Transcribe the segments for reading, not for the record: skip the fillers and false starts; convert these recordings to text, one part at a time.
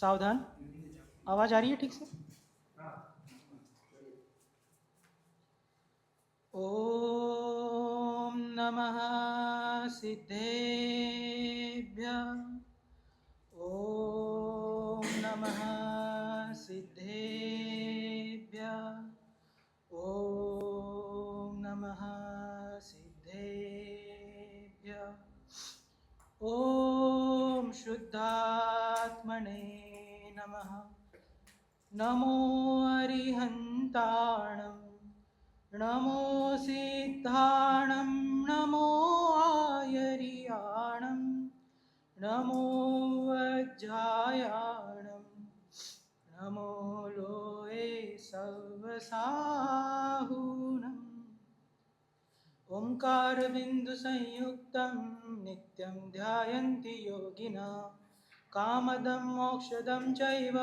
सावधान, आवाज आ रही है ठीक से? ओम नमः सिद्धेभ्यः। ओम नमः सिद्धेभ्यः। ओम नमः सिद्धेभ्यः। ओम शुद्धात्मने नमः। नमो अरिहन्ताणं, नमो सिद्धाणं, नमो आयर्याणं, नमो वज्रायाणं, नमो लोये सवसाहुनम्। ओंकारबिन्दुसंयुक्तं नित्यं ध्यायन्ति योगिना, कामदं मोक्षदं चैव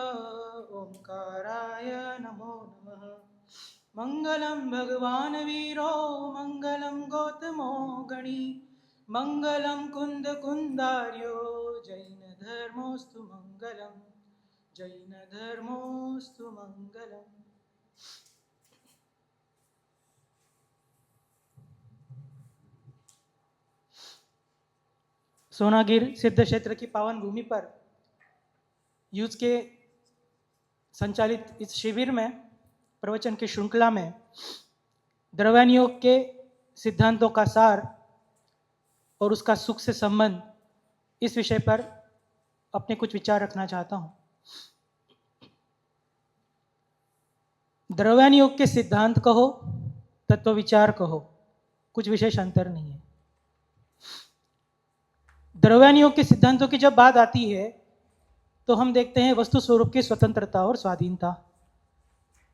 ओंकाराय नमो नमः। मंगलं भगवान् वीरो, मंगलं गौतमो गणी, मंगलं कुन्दकुन्दार्यो, जैनधर्मोऽस्तु मंगलं, जैनधर्मोऽस्तु मंगलम्। सोनागिर सिद्ध क्षेत्र की पावन भूमि पर यूज के संचालित इस शिविर में प्रवचन की श्रृंखला में द्रव्यान योग के सिद्धांतों का सार और उसका सुख से संबंध, इस विषय पर अपने कुछ विचार रखना चाहता हूं। द्रव्यान योग के सिद्धांत कहो, तत्व विचार कहो, कुछ विशेष अंतर नहीं है। द्रव्यान योग के सिद्धांतों की जब बात आती है तो हम देखते हैं वस्तु स्वरूप की स्वतंत्रता और स्वाधीनता,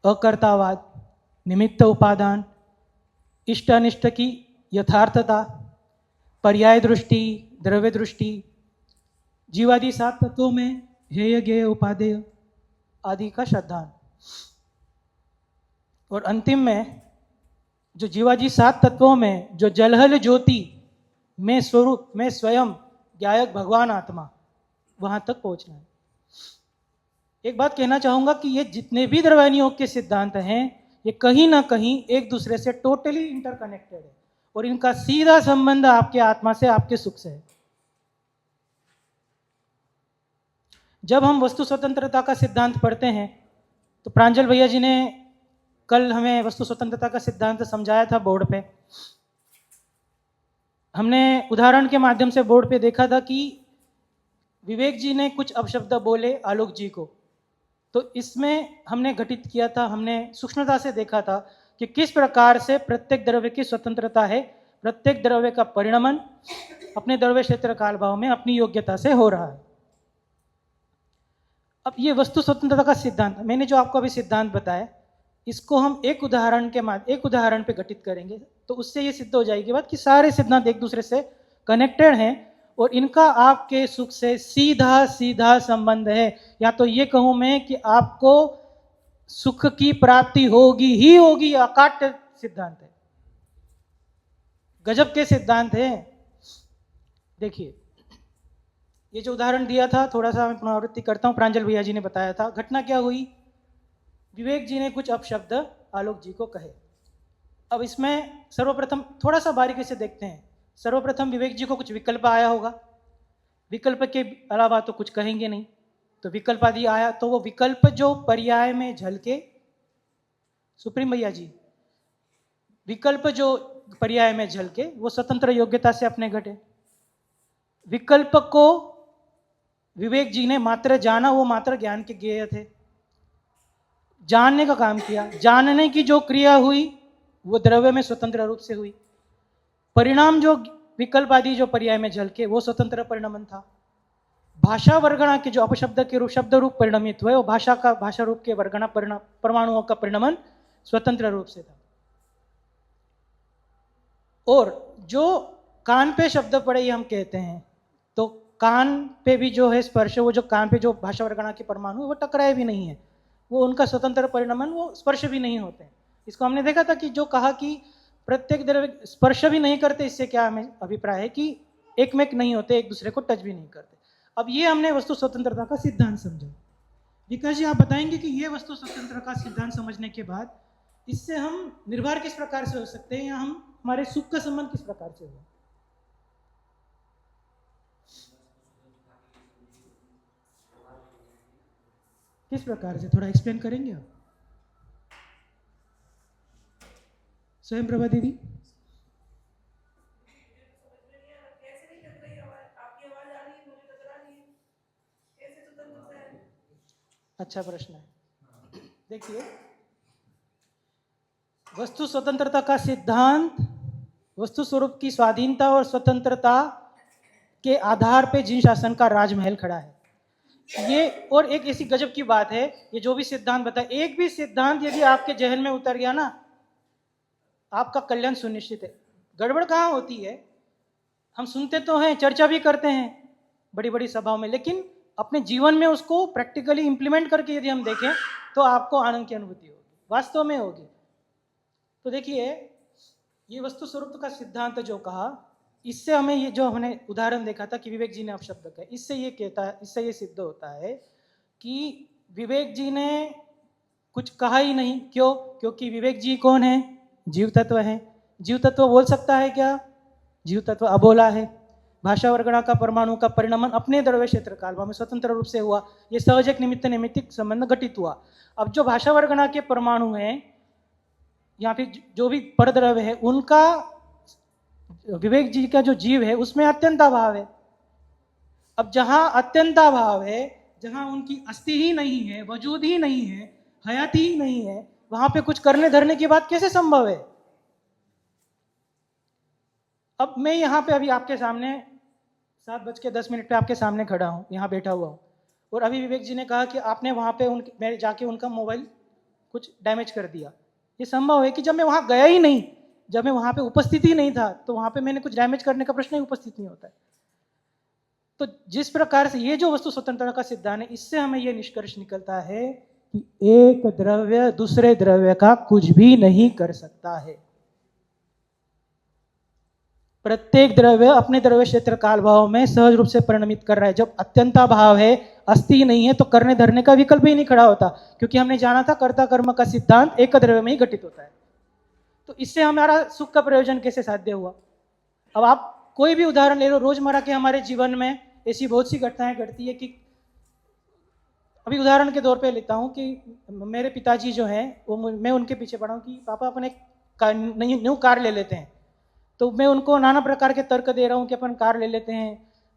अकर्तावाद, निमित्त उपादान, इष्ट अनिष्ट की यथार्थता, पर्याय दृष्टि, द्रव्य दृष्टि, जीवादि 7 तत्वों में हेय गेय उपादेय आदि का श्रद्धान, और अंतिम में जो जीवादि 7 तत्वों में जो जलहल ज्योति में स्वरूप में स्वयं ज्ञायक भगवान आत्मा, वहां तक पहुंचना है। एक बात कहना चाहूंगा कि ये जितने भी द्रव्यान योग के सिद्धांत हैं, ये कहीं ना कहीं एक दूसरे से टोटली इंटरकनेक्टेड है और इनका सीधा संबंध आपके आत्मा से, आपके सुख से है। जब हम वस्तु स्वतंत्रता का सिद्धांत पढ़ते हैं तो प्रांजल भैया जी ने कल हमें वस्तु स्वतंत्रता का सिद्धांत समझाया था बोर्ड पे। हमने उदाहरण के माध्यम से बोर्ड पे देखा था कि विवेक जी ने कुछ अपशब्द बोले आलोक जी को, तो इसमें हमने घटित किया था, हमने सूक्ष्मता से देखा था कि किस प्रकार से प्रत्येक द्रव्य की स्वतंत्रता है, प्रत्येक द्रव्य का परिणमन अपने द्रव्य क्षेत्र काल भाव में अपनी योग्यता से हो रहा है। अब ये वस्तु स्वतंत्रता का सिद्धांत, मैंने जो आपको अभी सिद्धांत बताया, इसको हम एक उदाहरण पे घटित करेंगे तो उससे ये सिद्ध हो जाएगी बात कि सारे सिद्धांत एक दूसरे से कनेक्टेड हैं और इनका आपके सुख से सीधा सीधा संबंध है। या तो ये कहूं मैं कि आपको सुख की प्राप्ति होगी ही होगी, अकाट्य सिद्धांत है, गजब के सिद्धांत है। देखिए, ये जो उदाहरण दिया था, थोड़ा सा मैं पुनरावृत्ति करता हूं, प्रांजल भैया जी ने बताया था। घटना क्या हुई, विवेक जी ने कुछ अपशब्द आलोक जी को कहे। अब इसमें सर्वप्रथम थोड़ा सा बारीकी से देखते हैं। सर्वप्रथम विवेक जी को कुछ विकल्प आया होगा, विकल्प के अलावा तो कुछ कहेंगे नहीं, तो विकल्प आदि आया तो वो विकल्प जो पर्याय में झलके, सुप्रीम भैया जी, विकल्प जो पर्याय में झलके वो स्वतंत्र योग्यता से अपने घटे। विकल्प को विवेक जी ने मात्र जाना, वो मात्र ज्ञान के ज्ञेय थे, जानने का काम किया। जानने की जो क्रिया हुई वो द्रव्य में स्वतंत्र रूप से हुई। परिणाम जो विकल्प आदि जो पर्याय में झलके वो स्वतंत्र परिणमन था। भाषा वर्गणा के जो अपशब्द के रूप शब्द रूप परिणमित हुए वो भाषा रूप के वर्गणा परमाणुओं का परिणमन स्वतंत्र रूप से था। और जो कान पे शब्द पड़े ये हम कहते हैं, तो कान पे भी जो है स्पर्श, वो जो कान पे जो भाषा वर्गणा के परमाणु वो टकराए भी नहीं है, वो उनका स्वतंत्र परिणमन, वो स्पर्श भी नहीं होते हैं। इसको हमने देखा था कि जो कहा कि प्रत्येक द्रव्य स्पर्श भी नहीं करते, इससे क्या हमें अभिप्राय है कि एक में नहीं होते, एक दूसरे को टच भी नहीं करते। अब ये हमने वस्तु स्वतंत्रता का सिद्धांत समझा। विकास जी, आप बताएंगे कि ये वस्तु स्वतंत्र का सिद्धांत समझने के बाद इससे हम निर्भर किस प्रकार से हो सकते हैं, या हम हमारे सुख का संबंध किस प्रकार से होगा? किस प्रकार से, थोड़ा एक्सप्लेन करेंगे आप? स्वयं प्रभा दीदी। अच्छा प्रश्न है। देखिए, वस्तु स्वतंत्रता का सिद्धांत वस्तु स्वरूप की स्वाधीनता और स्वतंत्रता के आधार पे जिन शासन का राजमहल खड़ा है, ये और एक ऐसी गजब की बात है, ये जो भी सिद्धांत बताए, एक भी सिद्धांत यदि आपके जहन में उतर गया ना, आपका कल्याण सुनिश्चित है। गड़बड़ कहाँ होती है, हम सुनते तो हैं, चर्चा भी करते हैं बड़ी बड़ी सभाओं में, लेकिन अपने जीवन में उसको प्रैक्टिकली इंप्लीमेंट करके यदि हम देखें तो आपको आनंद की अनुभूति होगी, वास्तव में होगी। तो देखिए, ये वस्तु स्वरूप का सिद्धांत जो कहा, इससे हमें ये जो हमने उदाहरण देखा था कि विवेक जी ने अपशब्द कहा, इससे ये कहता है, इससे ये सिद्ध होता है कि विवेक जी ने कुछ कहा ही नहीं। क्यों? क्योंकि विवेक जी कौन है? जीव तत्व है। जीव तत्व बोल सकता है क्या? जीव तत्व अबोला है। भाषा वर्गणा का परमाणु का परिणमन अपने द्रव्य क्षेत्र काल में स्वतंत्र रूप से हुआ। ये सहज एक निमित्त नैमित्तिक संबंध घटित हुआ। अब जो भाषा वर्गणा के परमाणु हैं या फिर जो भी परद्रव्य है, उनका विवेक जी का जो जीव है उसमें अत्यंताभाव है। अब जहां अत्यंताभाव है, जहां उनकी अस्थि ही नहीं है, वजूद ही नहीं है, हयाती ही नहीं है, वहां पे कुछ करने धरने की बात कैसे संभव है? अब मैं यहाँ पे अभी आपके सामने 7:10 पे आपके सामने खड़ा हूँ, यहाँ बैठा हुआ हूँ, और अभी विवेक जी ने कहा कि आपने वहाँ पे मैं जाके उनका मोबाइल कुछ डैमेज कर दिया। ये संभव है कि जब मैं वहाँ गया ही नहीं, जब मैं वहाँ पे उपस्थित ही नहीं था, तो वहाँ पे मैंने कुछ डैमेज करने का प्रश्न ही उपस्थित नहीं होता है। तो जिस प्रकार से ये जो वस्तु स्वतंत्रता का सिद्धांत है, इससे हमें ये निष्कर्ष निकलता है कि एक द्रव्य दूसरे द्रव्य का कुछ भी नहीं कर सकता है। प्रत्येक द्रव्य अपने द्रव्य क्षेत्र काल भाव में सहज रूप से परिणमित कर रहा है। जब अत्यंता भाव है, अस्थि नहीं है, तो करने धरने का विकल्प ही नहीं खड़ा होता, क्योंकि हमने जाना था कर्ता कर्म का सिद्धांत एक द्रव्य में ही घटित होता है। तो इससे हमारा सुख का प्रयोजन कैसे साध्य हुआ? अब आप कोई भी उदाहरण ले लो, रोजमर्रा के हमारे जीवन में ऐसी बहुत सी घटनाएं घटती है कि अभी उदाहरण के तौर पे लेता हूँ कि मेरे पिताजी जो हैं, वो मैं उनके पीछे पड़ा हूँ कि पापा अपने न्यू कार ले लेते हैं। तो मैं उनको नाना प्रकार के तर्क दे रहा हूँ कि अपन कार ले लेते हैं,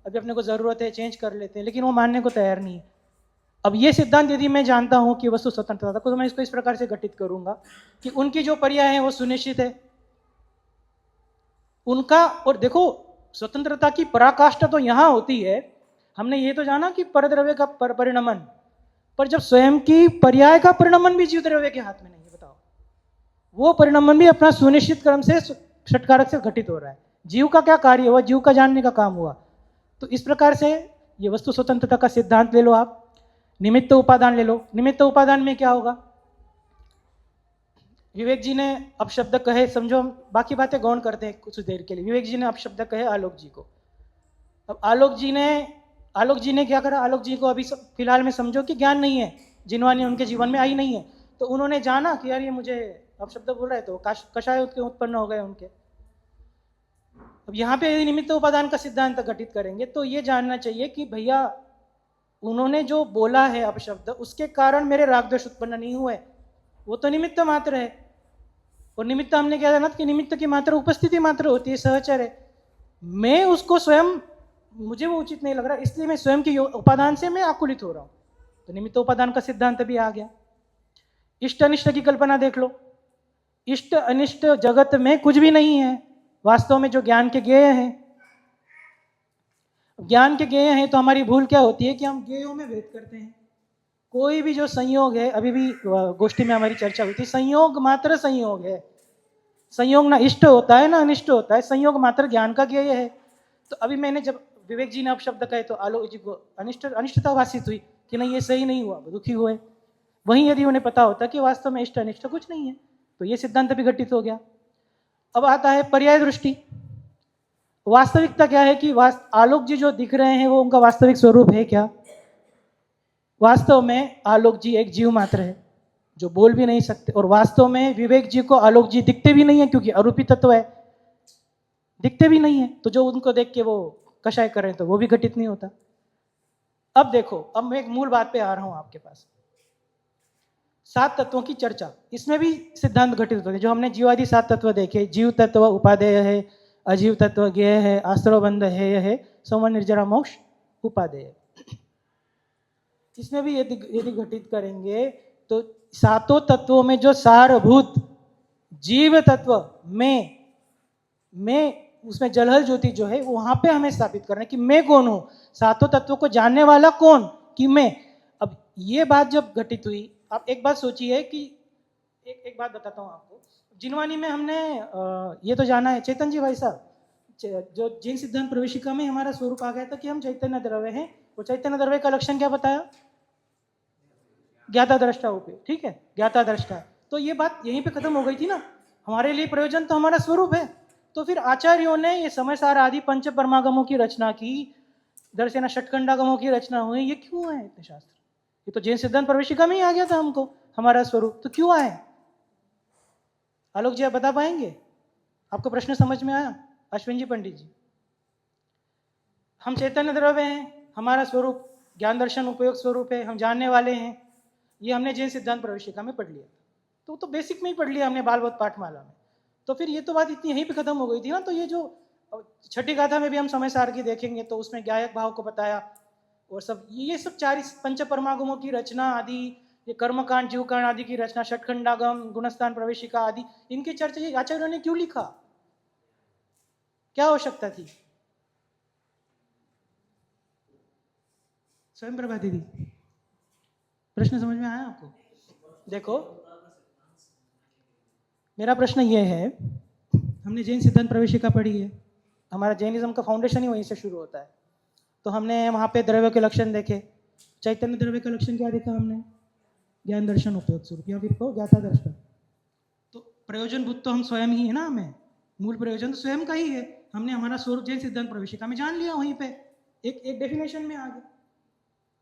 अभी अपने को ज़रूरत है, चेंज कर लेते हैं, लेकिन वो मानने को तैयार नहीं है। अब ये सिद्धांत यदि मैं जानता हूँ कि वस्तु स्वतंत्रता को, तो मैं इसको इस प्रकार से घटित करूंगा कि उनकी जो पर्याय है वो सुनिश्चित है उनका। और देखो, स्वतंत्रता की पराकाष्ठा तो यहां होती है, हमने ये तो जाना कि परद्रव्य का परिणमन, पर जब स्वयं की पर्याय का परिणमन भी जीव द्रव्य के हाथ में नहीं है, बताओ, वो परिणमन भी अपना सुनिश्चित क्रम से षटकारक से घटित हो रहा है। जीव का क्या कार्य हुआ? जीव का जानने का काम हुआ। तो इस प्रकार से ये वस्तु स्वतंत्रता का सिद्धांत ले लो आप, निमित्त उपादान ले लो। निमित्त उपादान में क्या होगा? विवेक जी ने अपशब्द कहे, समझो, हम बाकी बातें गौण करते हैं कुछ देर के लिए। विवेक जी ने अपशब्द कहे आलोक जी को। अब आलोक जी ने क्या करा? आलोक जी को अभी फिलहाल में समझो कि ज्ञान नहीं है, जिनवानी उनके जीवन में आई नहीं है, तो उन्होंने जाना कि यार ये मुझे अपशब्द बोल रहा है, तो कषाय उत्पन्न हो गए उनके। अब यहाँ पे यदि निमित्त उपादान का सिद्धांत घटित करेंगे तो ये जानना चाहिए कि भैया उन्होंने जो बोला है अपशब्द, उसके कारण मेरे राग द्वेष उत्पन्न नहीं हुए, वो तो निमित्त मात्र है। और निमित्त हमने क्या जाना कि निमित्त की मात्र उपस्थिति मात्र होती है, सहचर है। मैं उसको स्वयं, मुझे वो उचित नहीं लग रहा, इसलिए मैं स्वयं के उपादान से मैं आकुलित हो रहा हूं, तो निमित्त उपादान का सिद्धांत भी आ गया। इष्ट अनिष्ट की कल्पना देख लो। इष्ट अनिष्ट जगत में कुछ भी नहीं है, वास्तव में जो ज्ञान के ज्ञेय हैं, ज्ञान के ज्ञेय हैं, तो हमारी भूल क्या होती है कि हम ज्ञेयों में भेद करते हैं। कोई भी जो संयोग है, अभी भी गोष्ठी में हमारी चर्चा हुई थी, संयोग मात्र संयोग है। संयोग ना इष्ट होता है ना अनिष्ट होता है, संयोग मात्र ज्ञान का ज्ञेय है। तो अभी मैंने जब विवेक जी ने अपशब्द कहे तो आलोक जी को अनिष्टता भाषित हुई कि नहीं ये सही नहीं हुआ, दुखी हुए। वहीं यदि उन्हें पता होता कि वास्तव में इष्ट अनिष्ट कुछ नहीं है, तो ये सिद्धांत भी घटित हो गया। अब आता है पर्याय दृष्टि। वास्तविकता क्या है कि आलोक जी जो दिख रहे हैं वो उनका वास्तविक स्वरूप है क्या? वास्तव में आलोक जी एक जीव मात्र है जो बोल भी नहीं सकते, और वास्तव में विवेक जी को आलोक जी दिखते भी नहीं है क्योंकि आरोपी तत्व है, दिखते भी नहीं है। तो जो उनको देख के वो कषाय करें तो वो भी घटित नहीं होता। अब देखो, अब मैं एक मूल बात पे आ रहा हूं आपके पास। 7 तत्वों की चर्चा, इसमें भी सिद्धांत घटित होते हैं। जो हमने जीवादि 7 तत्व देखे, जीव तत्व उपादेय है, अजीव तत्व ज्ञेय है, आश्रवबंध है, सौम्य निर्जरा मोक्ष उपादेय। इसमें भी यदि घटित करेंगे तो 7 तत्वों में जो सारभूत जीव तत्व में उसमें जलहल ज्योति जो है, वहां पे हमें स्थापित करना है कि मैं कौन हूं, 7 तत्वों को जानने वाला कौन, कि मैं। अब ये बात जब घटित हुई, आप एक बात सोचिए कि एक बात बताता हूं आपको। जिनवानी में हमने ये तो जाना है, चैतन्य जी भाई साहब, जो जिन सिद्धांत प्रवेशिका में हमारा स्वरूप आ गया था कि हम चैतन्य द्रव्य हैं, वो चैतन्य द्रव्य का लक्षण क्या बताया? ज्ञाता दृष्टा उपे, ठीक है, ज्ञाता दृष्टा। तो ये बात यहीं पे खत्म हो गई थी ना, हमारे लिए प्रयोजन तो हमारा स्वरूप है। तो फिर आचार्यों ने ये समय सार आदि पंच परमागमों की रचना की, दर्शन षटखंडागमों की रचना हुई। ये क्यों है इतने शास्त्र? ये तो जैन सिद्धांत प्रवेशिका में ही आ गया था हमको हमारा स्वरूप, तो क्यों आए? आलोक जी आप बता पाएंगे? आपको प्रश्न समझ में आया? अश्विन जी, पंडित जी, हम चैतन्य द्रव्य हैं, हमारा स्वरूप ज्ञान दर्शन उपयोग स्वरूप है, हम जानने वाले हैं, ये हमने जैन सिद्धांत प्रवेशिका में पढ़ लिया। तो बेसिक में ही पढ़ लिया हमने, बालवत पाठमाला में। तो फिर ये तो बात इतनी यहीं पे खत्म हो गई थी ना। तो ये जो छठी गाथा में भी हम समय सार की देखेंगे तो उसमें ज्ञायक भाव को बताया, और सब ये सब 4 पंच परमागमों की रचना आदि, ये कर्मकांड जीवकांड आदि की रचना, षटखंडागम, गुणस्थान प्रवेशिका आदि, इनकी चर्चा ये आचार्यों ने क्यों लिखा? क्या आवश्यकता थी? स्वयं प्रभा दीदी, प्रश्न समझ में आया आपको? देखो, मेरा प्रश्न ये है, हमने जैन सिद्धांत प्रवेशिका पढ़ी है, हमारा जैनिज्म का फाउंडेशन ही वहीं से शुरू होता है। तो हमने वहाँ पे द्रव्य के लक्षण देखे। चैतन्य द्रव्य का लक्षण क्या देखा हमने? ज्ञान दर्शन उपयोग स्वरूप, या फिर को ज्ञाता दर्शन। तो प्रयोजन भूत तो हम स्वयं ही है ना, हमें मूल प्रयोजन तो स्वयं का ही है। हमने हमारा स्वरूप जैन सिद्धांत प्रवेशिका में जान लिया, वहीं पे एक डेफिनेशन में आ गया।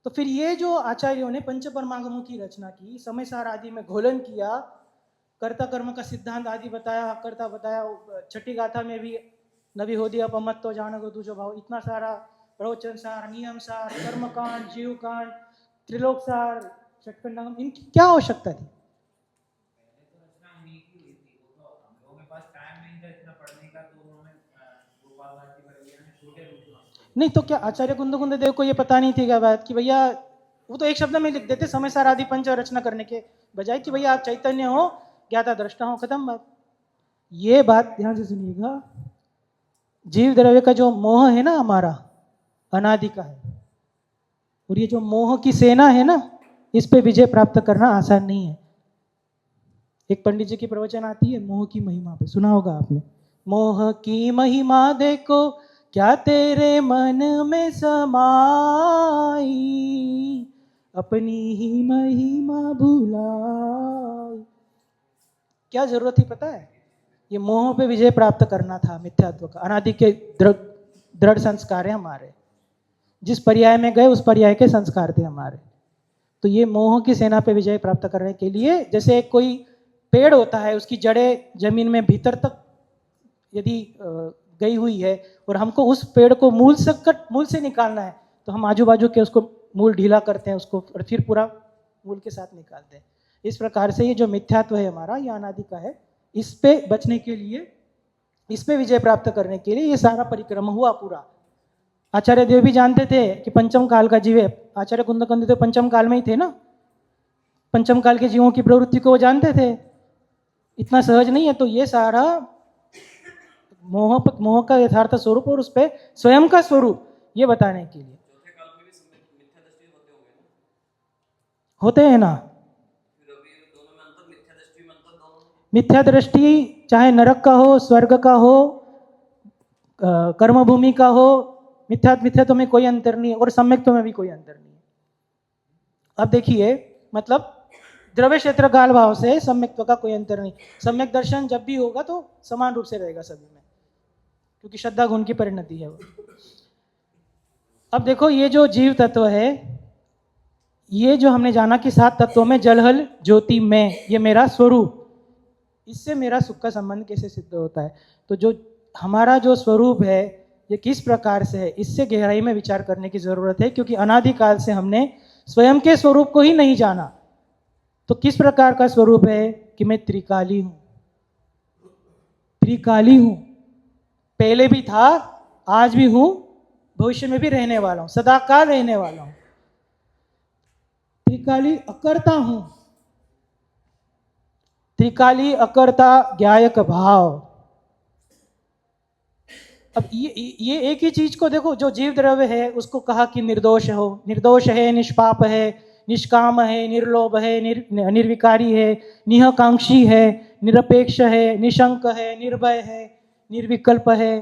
तो फिर ये जो आचार्यों ने पंच परमागमों की रचना की, समय सार आदि में घोलन किया, कर्ता कर्म का सिद्धांत आदि बताया, कर्ता बताया, छठी गाथा में भी नबी हो दिया अपमत तो जानो दूजो भाव, इतना सारा प्रवचन सार, नियम सार, कर्मकांड, जीवकांड, त्रिलोक सार, षटखंडागम, इनकी क्या आवश्यकता थी? नहीं तो क्या आचार्य कुंद देव को ये पता नहीं थी क्या बात कि भैया, वो तो एक शब्द में लिख देते समय सार आदि पंच रचना करने के बजाय कि भैया आप चैतन्य हो, ज्ञाता दृष्टा हो, खत्म बात। ये बात ध्यान से सुनिएगा, जीव द्रव्य का जो मोह है ना हमारा, अनादि का है, और ये जो मोह की सेना है ना, इस पे विजय प्राप्त करना आसान नहीं है। एक पंडित जी की प्रवचन आती है मोह की महिमा पे, सुना होगा आपने। मोह की महिमा देखो क्या तेरे मन में समाई, अपनी ही महिमा भुलाई। क्या जरूरत थी पता है? ये मोह पे विजय प्राप्त करना था, मिथ्यात्व का। अनादि के दृढ़ संस्कार है हमारे, जिस पर्याय में गए उस पर्याय के संस्कार थे हमारे। तो ये मोह की सेना पे विजय प्राप्त करने के लिए, जैसे कोई पेड़ होता है, उसकी जड़ें जमीन में भीतर तक यदि गई हुई है, और हमको उस पेड़ को मूल से निकालना है, तो हम आजू बाजू के उसको मूल ढीला करते हैं उसको, और फिर पूरा मूल के साथ निकालते हैं। इस प्रकार से ये जो मिथ्यात्व है हमारा, ये अनादि का है। इस पे बचने के लिए, इस पे विजय प्राप्त करने के लिए ये सारा परिक्रम हुआ पूरा। आचार्य देव भी जानते थे कि पंचम काल का जीव है। आचार्य कुंद तो पंचम काल में ही थे ना, पंचम काल के जीवों की प्रवृत्ति को वो जानते थे, इतना सहज नहीं है। तो ये सारा मोह का यथार्थ स्वरूप और उस पर स्वयं का स्वरूप ये बताने के लिए होते हैं ना। मिथ्या दृष्टि चाहे नरक का हो, स्वर्ग का हो, कर्मभूमि का हो, मिथ्यात्व में कोई अंतर नहीं है, और सम्यक्त्व में भी कोई अंतर नहीं है। अब देखिए, मतलब द्रव्य क्षेत्र काल भाव से सम्यक्त्व का कोई अंतर नहीं। सम्यक दर्शन जब भी होगा तो समान रूप से रहेगा सभी में, क्योंकि श्रद्धा गुण की परिणति है वो। अब देखो, ये जो जीव तत्व है, ये जो हमने जाना कि 7 तत्वों में जलहल ज्योति में, ये मेरा स्वरूप, इससे मेरा सुख का संबंध कैसे सिद्ध होता है? तो जो हमारा जो स्वरूप है ये किस प्रकार से है, इससे गहराई में विचार करने की जरूरत है, क्योंकि अनादिकाल से हमने स्वयं के स्वरूप को ही नहीं जाना। तो किस प्रकार का स्वरूप है कि मैं त्रिकाली हूं, त्रिकाली हूं, पहले भी था, आज भी हूं, भविष्य में भी रहने वाला हूं, सदाकाल रहने वाला हूं। त्रिकाली अकर्ता हूं, त्रिकाली अकर्ता ज्ञायक भाव। अब ये एक ही चीज को देखो, जो जीव द्रव्य है उसको कहा कि निर्दोष हो, निर्दोष है, निष्पाप है, निष्काम है, निर्लोभ है, निर्विकारी है, निहकांक्षी है, निरपेक्ष है, निशंक है, निर्भय है, निर्विकल्प है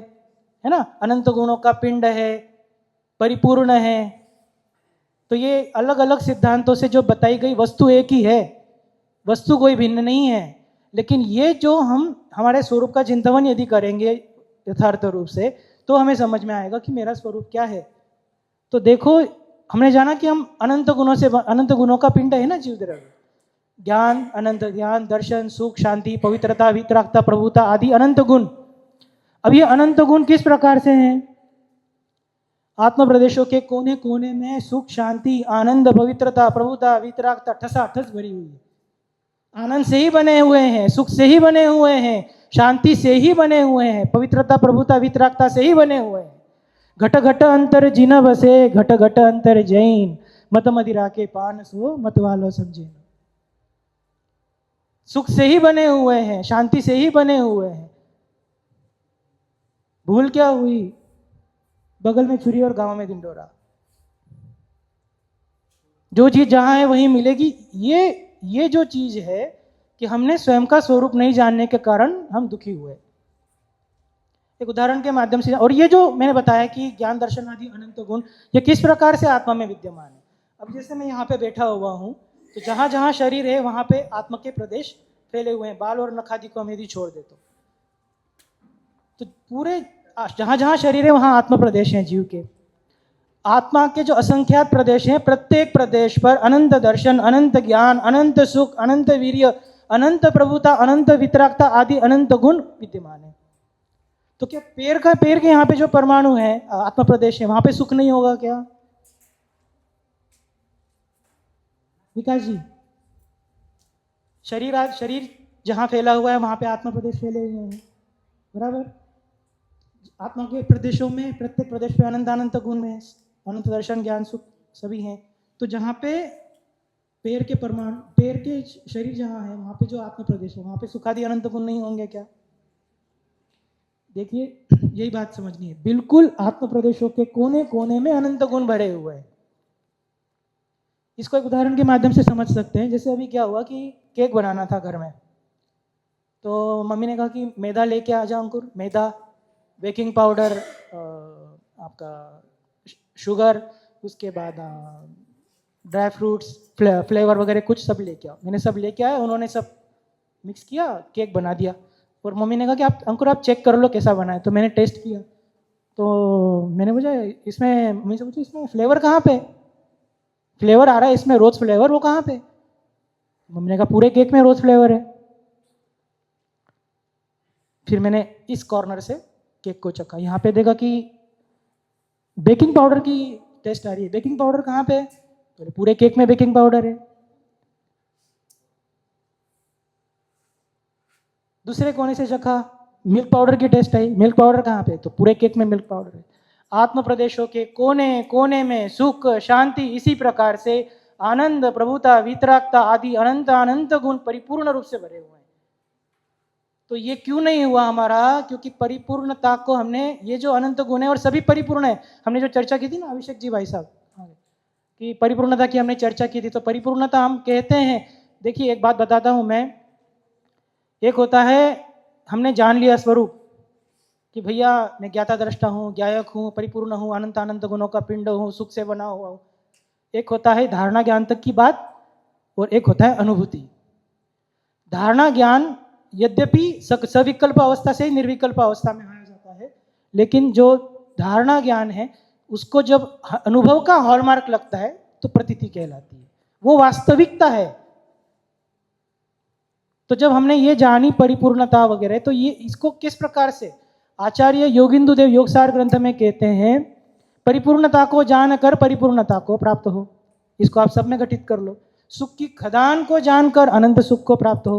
ना, अनंत गुणों का पिंड है, परिपूर्ण है। तो ये अलग अलग सिद्धांतों से जो बताई गई वस्तु एक ही है, वस्तु कोई भिन्न नहीं है। लेकिन ये जो हम हमारे स्वरूप का चिंतन यदि करेंगे यथार्थ रूप से, तो हमें समझ में आएगा कि मेरा स्वरूप क्या है। तो देखो, हमने जाना कि हम अनंत गुणों से, अनंत गुणों का पिंड है ना जीव द्रव्य, ज्ञान, अनंत ज्ञान, दर्शन, सुख, शांति, पवित्रता, वितरागता, प्रभुता आदि अनंत गुण। अब ये अनंत गुण किस प्रकार से हैं? आत्म प्रदेशों के कोने कोने में सुख, शांति, आनंद, पवित्रता, प्रभुता, वितरागता ठसाठस भरी हुई है। आनंद से ही बने हुए हैं, सुख से ही बने हुए हैं, शांति से ही बने हुए हैं, पवित्रता, प्रभुता, वितरागता से ही बने हुए हैं। घट घट अंतर जिन बसे, घट घट अंतर जैन, मत मदिरा के पान सो मत वालो समझे। सुख से ही बने हुए हैं, शांति से ही बने हुए हैं। भूल क्या हुई? बगल में छुरी और गांव में ढिंडोरा। जो चीज जहां है वहीं मिलेगी। ये जो चीज है कि हमने स्वयं का स्वरूप नहीं जानने के कारण हम दुखी हुए। एक उदाहरण के माध्यम से, और ये जो मैंने बताया कि ज्ञान, दर्शन आदि अनंत गुण ये किस प्रकार से आत्मा में विद्यमान है। अब जैसे मैं यहाँ पे बैठा हुआ हूँ, तो जहां जहां शरीर है वहां पे आत्मा के प्रदेश फैले हुए हैं। बाल और नख आदि को हम यदि छोड़ दे तो पूरे जहां जहां शरीर है वहां आत्म प्रदेश हैं जीव के। आत्मा के जो असंख्यात प्रदेश हैं, प्रत्येक प्रदेश पर अनंत दर्शन, अनंत ज्ञान, अनंत सुख, अनंत वीर्य, अनंत प्रभुता, अनंत वितरागता आदि अनंत गुण विद्यमान है। तो क्या पैर के यहाँ पे जो परमाणु है, आत्मा प्रदेश है, वहां पे सुख नहीं होगा क्या विकास जी? शरीर जहां फैला हुआ है वहां पे आत्मा प्रदेश फैले हुए हैं, बराबर। आत्मा के प्रदेशों में, प्रत्येक प्रदेश पे अनंत अनंत गुण है, अनंत दर्शन, ज्ञान, सुख सभी हैं। तो जहाँ पे पैर के परमाणु, पैर के शरीर जहाँ है वहाँ पे जो आत्मा प्रदेश है वहाँ पे सुखादि अनंत गुण नहीं होंगे क्या? देखिए, यही बात समझनी है। बिल्कुल आत्म प्रदेशों के कोने कोने में अनंत गुण भरे हुए हैं। इसको एक उदाहरण के माध्यम से समझ सकते हैं। जैसे अभी क्या हुआ कि केक बनाना था घर में, तो मम्मी ने कहा कि मैदा लेके आ जाओ अंकुर, मैदा, बेकिंग पाउडर, आपका शुगर, उसके बाद ड्राई फ्रूट्स, फ्लेवर वगैरह कुछ सब लेके आओ। मैंने सब लेके आया, उन्होंने सब मिक्स किया, केक बना दिया। और मम्मी ने कहा कि आप अंकुर आप चेक कर लो कैसा बना है। तो मैंने टेस्ट किया, तो मैंने पूछा इसमें, मम्मी से पूछा इसमें फ्लेवर कहाँ पे? फ्लेवर आ रहा है इसमें रोज फ्लेवर, वो कहाँ पे? मम्मी ने कहा पूरे केक में रोज फ्लेवर है। फिर मैंने इस कॉर्नर से केक को चखा, यहाँ पे देखा कि बेकिंग पाउडर की टेस्ट आ रही है। बेकिंग पाउडर कहाँ पे? तो पूरे केक में बेकिंग पाउडर है। दूसरे कोने से चखा, मिल्क पाउडर की टेस्ट आई, मिल्क पाउडर कहाँ पे? तो पूरे केक में मिल्क पाउडर है। आत्म प्रदेशों के कोने कोने में सुख, शांति, इसी प्रकार से आनंद, प्रभुता, वितरागता आदि अनंत अनंत गुण परिपूर्ण रूप से भरे हुए हैं। तो ये क्यों नहीं हुआ हमारा? क्योंकि परिपूर्णता को हमने, ये जो अनंत गुण है और सभी परिपूर्ण है, हमने जो चर्चा की थी ना अभिषेक जी भाई साहब कि परिपूर्णता की हमने चर्चा की थी। तो परिपूर्णता हम कहते हैं, देखिए एक बात बताता हूं मैं। एक होता है हमने जान लिया स्वरूप कि भैया मैं ज्ञाता दृष्टा हूँ, ज्ञायक हूँ, परिपूर्ण हूँ, अनंत अनंत गुणों का पिंड हूँ, सुख से बना हुआ हूँ। एक होता है धारणा ज्ञान तक की बात, और एक होता है अनुभूति। धारणा ज्ञान यद्यपि सविकल्प अवस्था से निर्विकल्प अवस्था में आया जाता है, लेकिन जो धारणा ज्ञान है उसको जब अनुभव का हॉलमार्क लगता है तो प्रतीति कहलाती है। वो वास्तविकता है। तो जब हमने ये जानी परिपूर्णता वगैरह, तो ये इसको किस प्रकार से आचार्य योगिंदु देव योगसार ग्रंथ में कहते हैं, परिपूर्णता को जानकर परिपूर्णता को प्राप्त हो। इसको आप सब में घटित कर लो। सुख की खदान को जानकर अनंत सुख को प्राप्त हो।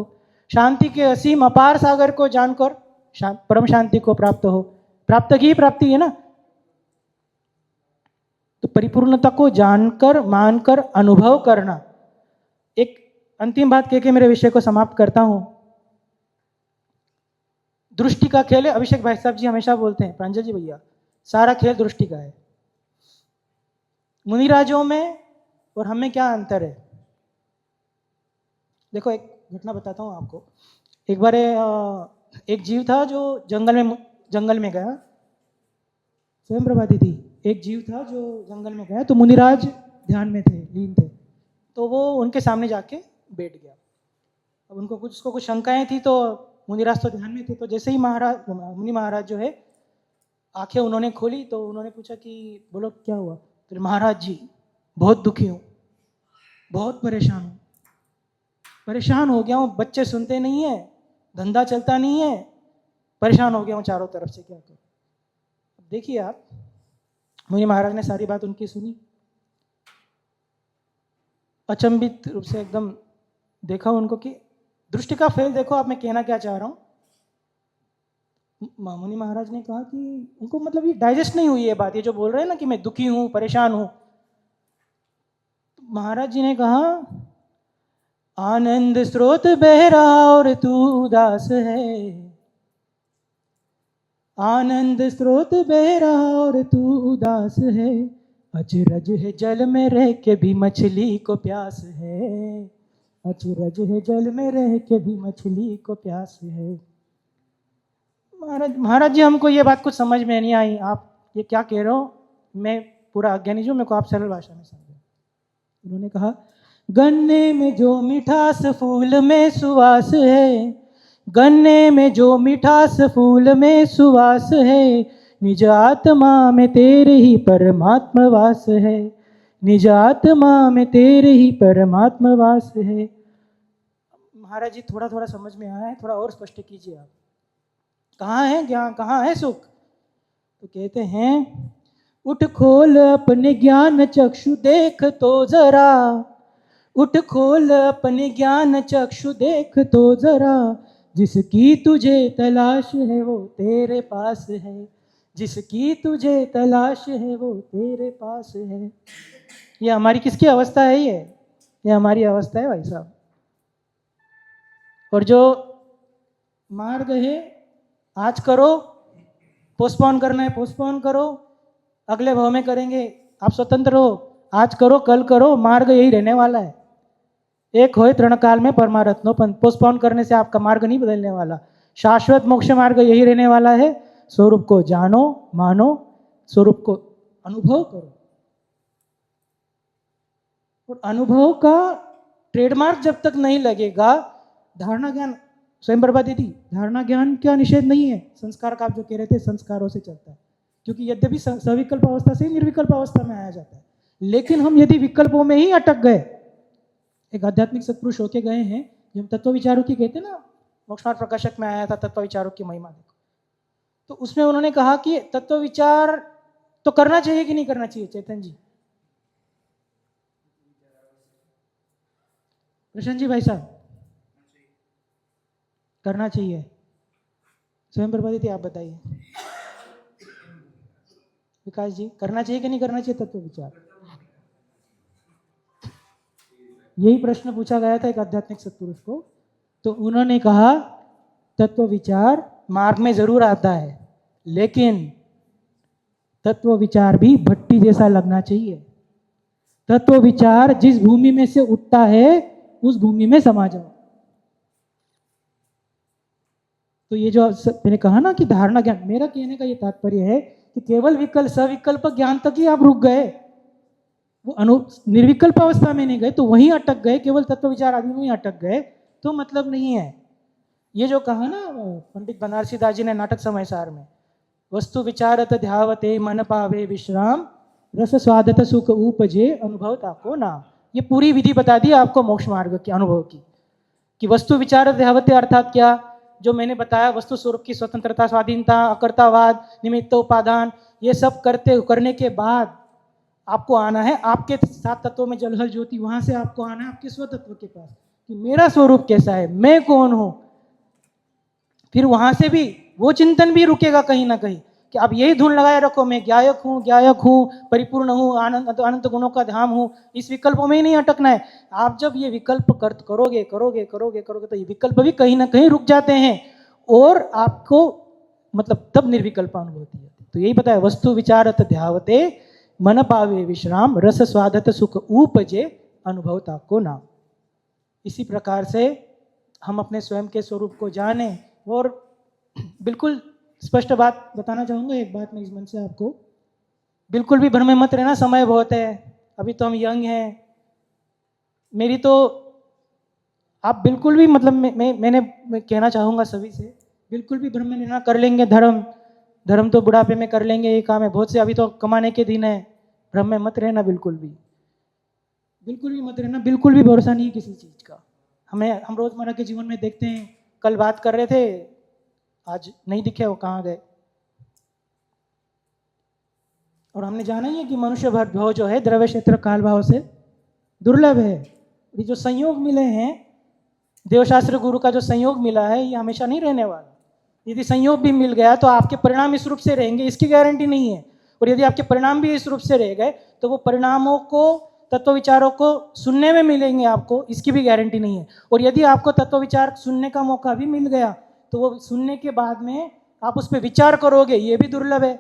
शांति के असीम अपार सागर को जानकर परम शांति को प्राप्त हो। प्राप्त की प्राप्ति है ना। तो परिपूर्णता को जानकर मानकर अनुभव करना। एक अंतिम बात कह के मेरे विषय को समाप्त करता हूं। दृष्टि का खेल है। अभिषेक भाई साहब जी हमेशा बोलते हैं, प्रांजल जी भैया, सारा खेल दृष्टि का है। मुनिराजों में और हमें क्या अंतर है? देखो एक घटना बताता हूं आपको। एक बार एक जीव था जो जंगल में गया। स्वयं प्रभा दीदी, एक जीव था जो जंगल में गया, तो मुनिराज ध्यान में थे, लीन थे। तो वो उनके सामने जाके बैठ गया। अब उसको कुछ शंकाएं थी, तो मुनिराज तो ध्यान में थे। तो जैसे ही मुनि महाराज जो है आंखें उन्होंने खोली, तो उन्होंने पूछा कि बोलो क्या हुआ? तो महाराज जी बहुत दुखी हूँ, बहुत परेशान हूँ, परेशान हो गया हूँ, बच्चे सुनते नहीं है, धंधा चलता नहीं है, परेशान हो गया हूँ चारों तरफ से, क्या करूँ? देखिए आप, मुनि महाराज ने सारी बात उनकी सुनी, अचंभित रूप से एकदम देखा उनको कि दृष्टि का फेल देखो आप, मैं कहना क्या चाह रहा हूँ। मुनि महाराज ने कहा कि उनको मतलब ये डाइजेस्ट नहीं हुई ये बात, ये जो बोल रहे हैं ना कि मैं दुखी हूँ, परेशान हूँ। महाराज जी ने कहा, आनंद स्रोत बह रहा और तू उदास है, आनंद स्रोत बह रहा और तू उदास है, अचरज है जल में रह के भी मछली को प्यास है, अचरज है जल में रह के भी मछली को प्यास है। महाराज जी हमको ये बात कुछ समझ में नहीं आई, आप ये क्या कह रहे हो? मैं पूरा अज्ञानी जो, मेरे को आप सरल भाषा में समझो। उन्होंने कहा, गन्ने में जो मिठास फूल में सुवास है, गन्ने में जो मिठास फूल में सुवास है, निज आत्मा में तेरे ही परमात्मा वास है, निज आत्मा में तेरे ही परमात्मा वास है। महाराज जी थोड़ा थोड़ा समझ में आया है, थोड़ा और स्पष्ट कीजिए आप, कहाँ है ज्ञान, कहाँ है सुख? तो कहते हैं, उठ खोल अपने ज्ञान चक्षु देख तो जरा, उठ खोल अपने ज्ञान चक्षु देख तो जरा, जिसकी तुझे तलाश है वो तेरे पास है, जिसकी तुझे तलाश है वो तेरे पास है। ये हमारी किसकी अवस्था है? ये हमारी अवस्था है भाई साहब। और जो मार्ग है, आज करो, पोस्टपोन करना है पोस्टपोन करो, अगले भाव में करेंगे, आप स्वतंत्र हो, आज करो कल करो, मार्ग यही रहने वाला है। एक होए तृण काल में परमारत्नो पंथ, पोस्टपोन करने से आपका मार्ग नहीं बदलने वाला, शाश्वत मोक्ष मार्ग यही रहने वाला है। स्वरूप को जानो, मानो, स्वरूप को अनुभव करो। और अनुभव का ट्रेडमार्क जब तक नहीं लगेगा, धारणा ज्ञान, स्वयं प्रभा दीदी, धारणा ज्ञान का निषेध नहीं है, संस्कार का आप जो कह रहे थे, संस्कारों से चलता है, क्योंकि यद्यपि सविकल्प अवस्था से निर्विकल्प अवस्था में आया जाता है, लेकिन हम यदि विकल्पों में ही अटक गए, एक आध्यात्मिक सत्पुरुष होके गए हैं, जब तत्व विचारों की कहते ना, मोक्षमार्ग प्रकाशक में आया था तत्व विचारों की महिमा देखो, तो उसमें उन्होंने कहा कि तत्व विचार तो करना चाहिए कि नहीं करना चाहिए? चेतन जी, प्रशांत जी भाई साहब, करना चाहिए। स्वयं प्रभा दीदी आप बताइए, विकास जी, करना चाहिए कि नहीं करना चाहिए तत्व विचार? यही प्रश्न पूछा गया था एक आध्यात्मिक सत्पुरुष को, तो उन्होंने कहा तत्व विचार मार्ग में जरूर आता है, लेकिन तत्व विचार भी भट्टी जैसा लगना चाहिए। तत्व विचार जिस भूमि में से उठता है उस भूमि में समा जाओ। तो ये जो मैंने कहा ना कि धारणा ज्ञान, मेरा कहने का ये तात्पर्य है कि केवल विकल्प सविकल्प ज्ञान तक ही आप रुक गए, वो निर्विकल्प अवस्था में नहीं गए, तो वहीं अटक गए, केवल तत्व विचार आदि में ही अटक गए, तो मतलब नहीं है। ये जो कहा ना पंडित बनारसी दास जी ने नाटक समय सार में, वस्तु विचारत ध्यावते मन पावे विश्राम, रस स्वादत सुख उपजे अनुभव ताको नाम, ये पूरी विधि बता दी आपको मोक्ष मार्ग के अनुभव की, कि वस्तु विचार देहावत्य अर्थात क्या, जो मैंने बताया वस्तु स्वरूप की स्वतंत्रता, स्वाधीनता, अकर्तावाद, निमित्त उपादान, ये सब करने के बाद आपको आना है आपके 7 तत्वों में जलहल ज्योति, वहां से आपको आना है आपके स्वतत्व के पास कि मेरा स्वरूप कैसा है, मैं कौन हूं। फिर वहां से भी वो चिंतन भी रुकेगा कहीं ना कहीं कि अब यही धुन लगाए रखो, मैं ज्ञायक हूँ, परिपूर्ण हूँ, आनंद अनंत गुणों का धाम हूँ, इस विकल्पों में ही नहीं अटकना है। आप जब ये विकल्प करोगे तो ये विकल्प भी कहीं ना कहीं रुक जाते हैं और आपको मतलब तब निर्विकल्प अनुभूति है। तो यही बताया, वस्तु विचारत ध्यावते मन पावे विश्राम, रस स्वादत सुख उपजे अनुभवता को नाम। इसी प्रकार से हम अपने स्वयं के स्वरूप को जाने। और बिल्कुल स्पष्ट बात बताना चाहूँगा, एक बात मैं इस मन से आपको, बिल्कुल भी भ्रम में मत रहना, समय बहुत है, अभी तो हम यंग हैं। मेरी तो आप बिल्कुल भी मतलब मैं कहना चाहूँगा सभी से, बिल्कुल भी भ्रम में रहना, कर लेंगे धर्म तो बुढ़ापे में कर लेंगे, ये काम है बहुत से, अभी तो कमाने के दिन है, भ्रम में मत रहना, बिल्कुल भी मत रहना, बिल्कुल भी भरोसा नहीं है किसी चीज़ का। हम रोजमर्रा के जीवन में देखते हैं, कल बात कर रहे थे, आज नहीं दिखे, वो कहाँ गए। और हमने जाना ही है कि मनुष्य भाव जो है द्रव्य क्षेत्र काल भाव से दुर्लभ है। ये जो संयोग मिले हैं, देवशास्त्र गुरु का जो संयोग मिला है, ये हमेशा नहीं रहने वाला। यदि संयोग भी मिल गया तो आपके परिणाम इस रूप से रहेंगे, इसकी गारंटी नहीं है। और यदि आपके परिणाम भी इस रूप से रह गए तो वो परिणामों को, तत्व विचारों को सुनने में मिलेंगे आपको, इसकी भी गारंटी नहीं है। और यदि आपको तत्व विचार सुनने का मौका भी मिल गया तो वो सुनने के बाद में आप उस पर विचार करोगे, ये भी दुर्लभ है।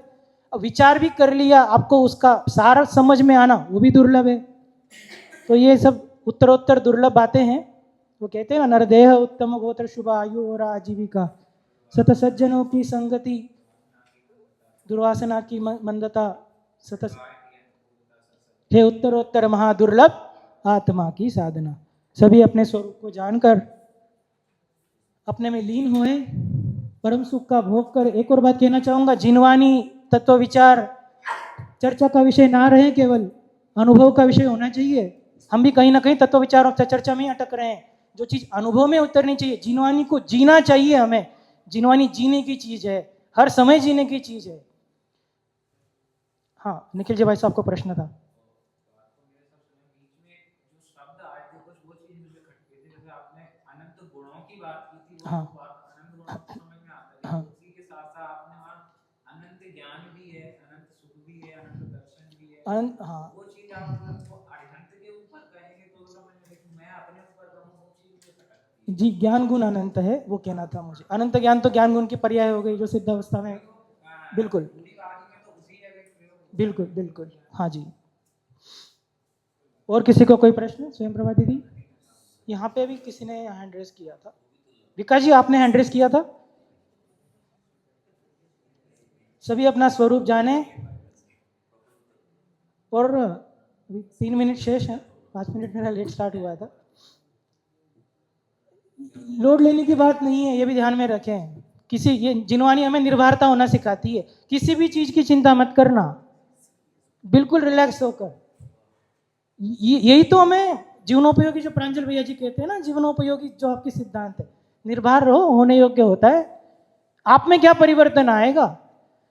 अब विचार भी कर लिया, आपको उसका सारा समझ में आना, वो भी दुर्लभ है। तो ये सब उत्तरोत्तर दुर्लभ बातें हैं। वो कहते हैं ना, नरदेह उत्तम गोत्र शुभ आयु और आजीविका, सत सज्जनों की संगति, दुर्वासना की मंदता, सत हे उत्तरोत्तर महादुर्लभ आत्मा की साधना। सभी अपने स्वरूप को जानकर अपने में लीन हुए, परम सुख का भोग कर। एक और बात कहना चाहूँगा, जिनवानी तत्व विचार चर्चा का विषय ना रहे, केवल अनुभव का विषय होना चाहिए। हम भी कहीं ना कहीं तत्व विचारों चर्चा में अटक रहे हैं। जो चीज़ अनुभव में उतरनी चाहिए, जिनवानी को जीना चाहिए हमें। जिनवानी जीने की चीज़ है, हर समय जीने की चीज़ है। हाँ निखिल जी, भाई साहब को प्रश्न था। हाँ हाँ अनंत, हाँ वो चीज आप अरिहंत के ऊपर कहेंगे तो मैं अपने ऊपर कहूँ, वो चीज भटकती है। जी, ज्ञान गुण अनंत है, वो कहना था मुझे। अनंत ज्ञान तो ज्ञान गुण की पर्याय हो गई, जो सिद्ध अवस्था में। बिल्कुल बिल्कुल बिल्कुल, हाँ जी। और किसी को कोई प्रश्न? स्वयं प्रभा दीदी, यहाँ पे भी किसी ने हैंड रेस किया था। विकास जी, आपने हैंड रेस किया था। सभी अपना स्वरूप जाने। और 3 मिनट शेष है, 5 मिनट मेरा लेट स्टार्ट हुआ था। लोड लेने की बात नहीं है, ये भी ध्यान में रखें। ये जिनवानी हमें निर्भरता होना सिखाती है। किसी भी चीज की चिंता मत करना, बिल्कुल रिलैक्स होकर। यही तो हमें जीवनोपयोगी, जो प्रांजल भैया जी कहते हैं ना, जीवनोपयोगी जो आपकी सिद्धांत है, निर्भर रहो, होने योग्य होता है। आप में क्या परिवर्तन आएगा?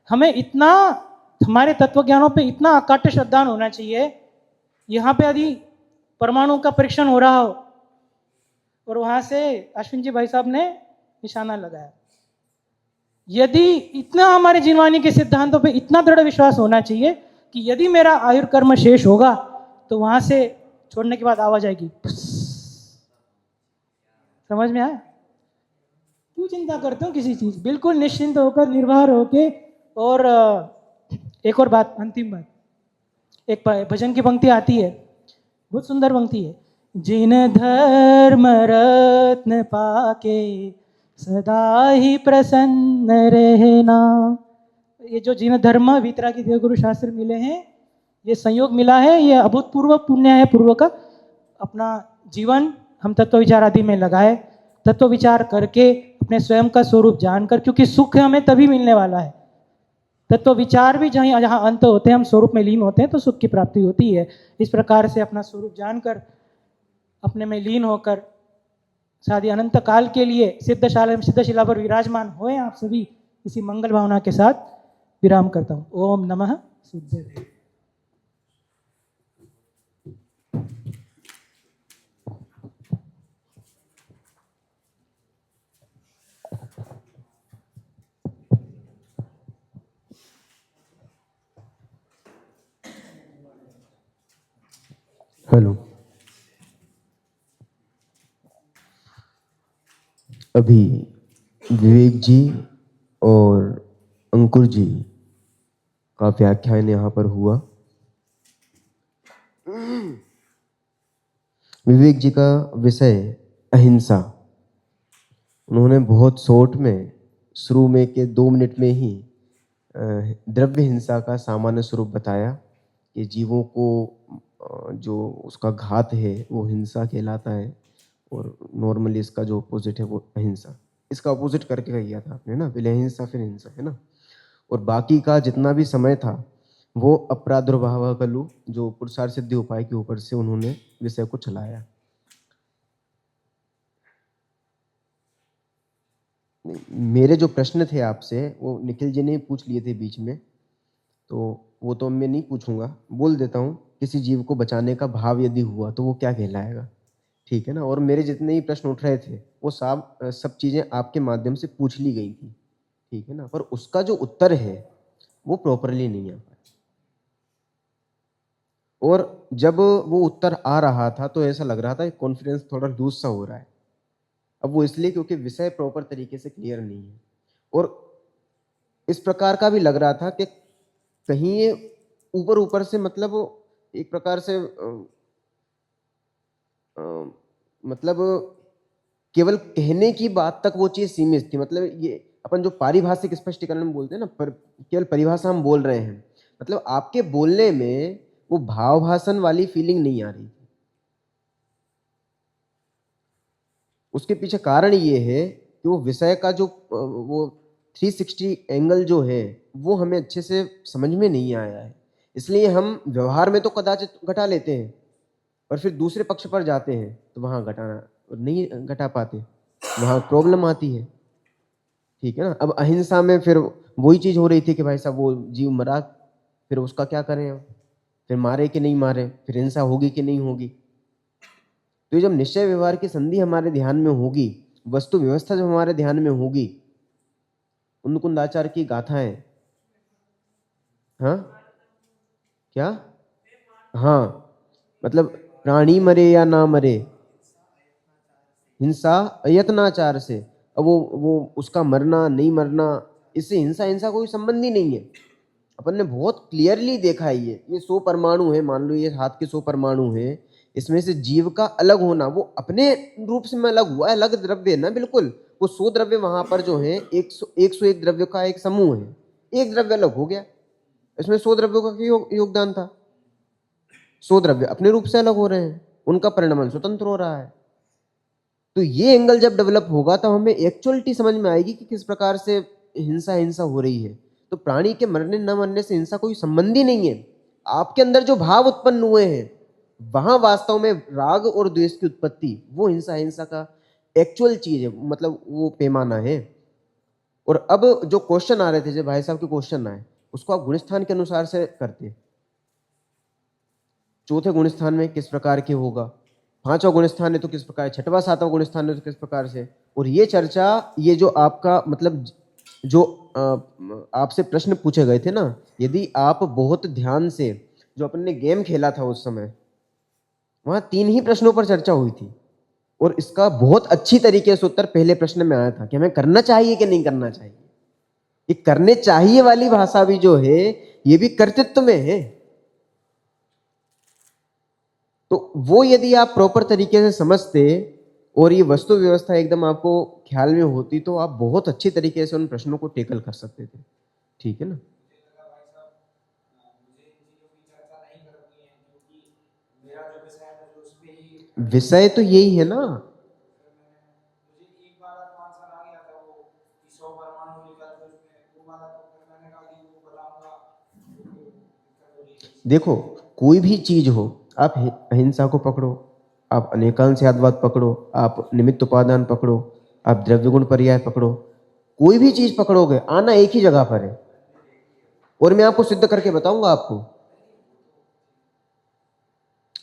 हमें इतना, हमारे तत्व ज्ञानों पे इतना अकाट्य श्रद्धान होना चाहिए। यहाँ पे यदि परमाणु का परीक्षण हो रहा हो और वहां से अश्विन जी भाई साहब ने निशाना लगाया, यदि इतना हमारे जिनवानी के सिद्धांतों पे इतना दृढ़ विश्वास होना चाहिए कि यदि मेरा आयुर्कर्म शेष होगा तो वहां से छोड़ने के बाद आवाज आएगी। समझ में आया? क्यों चिंता करते हो किसी चीज? बिल्कुल निश्चिंत होकर, निर्भर होके। और एक और बात, अंतिम बात, एक भजन की पंक्ति आती है, बहुत सुंदर पंक्ति है। जिन धर्म रत्न पाके सदा ही प्रसन्न रहना। ये जो जिन धर्म वीतरागी देवगुरु शास्त्र मिले हैं, ये संयोग मिला है, ये अभूतपूर्व पुण्य है पूर्व का। अपना जीवन हम तत्व विचार आदि में लगाए, तत्व विचार करके अपने स्वयं का स्वरूप जानकर, क्योंकि सुख हमें तभी मिलने वाला है तत्व विचार भी जहाँ जहाँ अंत होते हैं, हम स्वरूप में लीन होते हैं तो सुख की प्राप्ति होती है। इस प्रकार से अपना स्वरूप जानकर अपने में लीन होकर शादी अनंत काल के लिए सिद्धशिला पर विराजमान होए आप सभी, इसी मंगल भावना के साथ विराम करता हूँ। ओम नमः सिद्धे। हेलो। अभी विवेक जी और अंकुर जी का व्याख्यान यहाँ पर हुआ। विवेक जी का विषय अहिंसा। उन्होंने बहुत शॉर्ट में शुरू में के 2 मिनट में ही द्रव्य हिंसा का सामान्य स्वरूप बताया कि जीवों को जो उसका घात है वो हिंसा कहलाता है, और नॉर्मली इसका जो अपोजिट है वो अहिंसा। इसका अपोजिट करके किया था आपने ना, पहले अहिंसा फिर हिंसा, है ना। और बाकी का जितना भी समय था वो अपराधुर्भाव कलु जो पुरुषार्थ सिद्धि उपाय के ऊपर से उन्होंने विषय को चलाया। मेरे जो प्रश्न थे आपसे वो निखिल जी ने पूछ लिए थे बीच में, तो वो तो मैं नहीं पूछूंगा, बोल देता हूँ। किसी जीव को बचाने का भाव यदि हुआ तो वो क्या कहलाएगा, ठीक है ना। और मेरे जितने ही प्रश्न उठ रहे थे वो सब चीजें आपके माध्यम से पूछ ली गई थी, ठीक है ना। पर उसका जो उत्तर है वो प्रॉपरली नहीं आ पाया। और जब वो उत्तर आ रहा था तो ऐसा लग रहा था कि कॉन्फिडेंस थोड़ा लूज सा हो रहा है। अब वो इसलिए क्योंकि विषय प्रॉपर तरीके से क्लियर नहीं है, और इस प्रकार का भी लग रहा था कि कहीं ये ऊपर ऊपर से मतलब एक प्रकार से मतलब केवल कहने की बात तक वो चीज सीमित थी। मतलब ये अपन जो पारिभाषिक स्पष्टीकरण बोलते हैं ना, केवल परिभाषा हम बोल रहे हैं, मतलब आपके बोलने में वो भाव भाषण वाली फीलिंग नहीं आ रही थी। उसके पीछे कारण ये है कि वो विषय का जो वो 360 एंगल जो है वो हमें अच्छे से समझ में नहीं आया है। इसलिए हम व्यवहार में तो कदाचित घटा लेते हैं, और फिर दूसरे पक्ष पर जाते हैं तो वहां घटाना नहीं घटा पाते, वहां प्रॉब्लम आती है, ठीक है ना। अब अहिंसा में फिर वही चीज हो रही थी कि भाई साहब वो जीव मरा, फिर उसका क्या करें हम, फिर मारे कि नहीं मारे, फिर हिंसा होगी कि नहीं होगी। तो जब निश्चय व्यवहार की संधि हमारे ध्यान में होगी, वस्तु व्यवस्था जब हमारे ध्यान में होगी, उन्नकुंदाचार्य की गाथाएं, हाँ क्या, हाँ मतलब प्राणी मरे या ना मरे, हिंसा अयत्नाचार से। अब वो उसका मरना नहीं मरना, इससे हिंसा हिंसा कोई संबंध ही नहीं है। अपन ने बहुत क्लियरली देखा है ये 100 परमाणु है, मान लो ये हाथ के 100 परमाणु है, इसमें से जीव का अलग होना, वो अपने रूप से में अलग हुआ है, अलग द्रव्य है ना, बिल्कुल। वो 100 द्रव्य वहां पर जो है 101 द्रव्य का एक समूह है, एक द्रव्य अलग हो गया, इसमें 100 द्रव्यों का योगदान था। 100 द्रव्य अपने रूप से अलग हो रहे हैं, उनका परिणाम स्वतंत्र हो रहा है। तो ये एंगल जब डेवलप होगा तब हमें एक्चुअलिटी समझ में आएगी कि किस प्रकार से हिंसा हिंसा हो रही है। तो प्राणी के मरने न मरने से हिंसा कोई संबंध ही नहीं है। आपके अंदर जो भाव उत्पन्न हुए हैं वहां वास्तव में राग और द्वेष की उत्पत्ति, वो हिंसा हिंसा का एक्चुअल चीज है, मतलब वो पैमाना है। और अब जो क्वेश्चन आ रहे थे, जो भाई साहब के क्वेश्चन आए, उसको आप गुणस्थान के अनुसार से करते। चौथे गुण स्थान में किस प्रकार के होगा, पांचवा गुण स्थान है तो किस प्रकार, छठवां सातवां गुण स्थान है तो किस प्रकार से। और ये चर्चा, ये जो आपका मतलब जो आपसे प्रश्न पूछे गए थे ना, यदि आप बहुत ध्यान से, जो अपन ने गेम खेला था उस समय, वहां 3 ही प्रश्नों पर चर्चा हुई थी, और इसका बहुत अच्छी तरीके से उत्तर पहले प्रश्न में आया था कि हमें करना चाहिए कि नहीं करना चाहिए। ये करने चाहिए वाली भाषा भी जो है ये भी कर्तृत्व में है। तो वो यदि आप प्रॉपर तरीके से समझते और ये वस्तु व्यवस्था एकदम आपको ख्याल में होती तो आप बहुत अच्छी तरीके से उन प्रश्नों को टेकल कर सकते थे, ठीक है ना। मुझे लगा भाई साहब मुझे इन चीजों की चर्चा नहीं करनी है, क्योंकि मेरा जो विषय है मुझे उस पे ही विषय तो यही है ना। मुझे एक बार आंसर आ गया था वो कि 100 परमाणु निकल के उसमें वो वाला तो मैंने कहा कि वो बताऊंगा तो दिक्कत हो रही है। देखो, कोई भी चीज हो, आप अहिंसा को पकड़ो, आप अनेकांशवाद पकड़ो, आप निमित्त उपादान पकड़ो, आप द्रव्य गुण पर्याय पकड़ो, कोई भी चीज पकड़ोगे आना एक ही जगह पर है। और मैं आपको सिद्ध करके बताऊंगा आपको।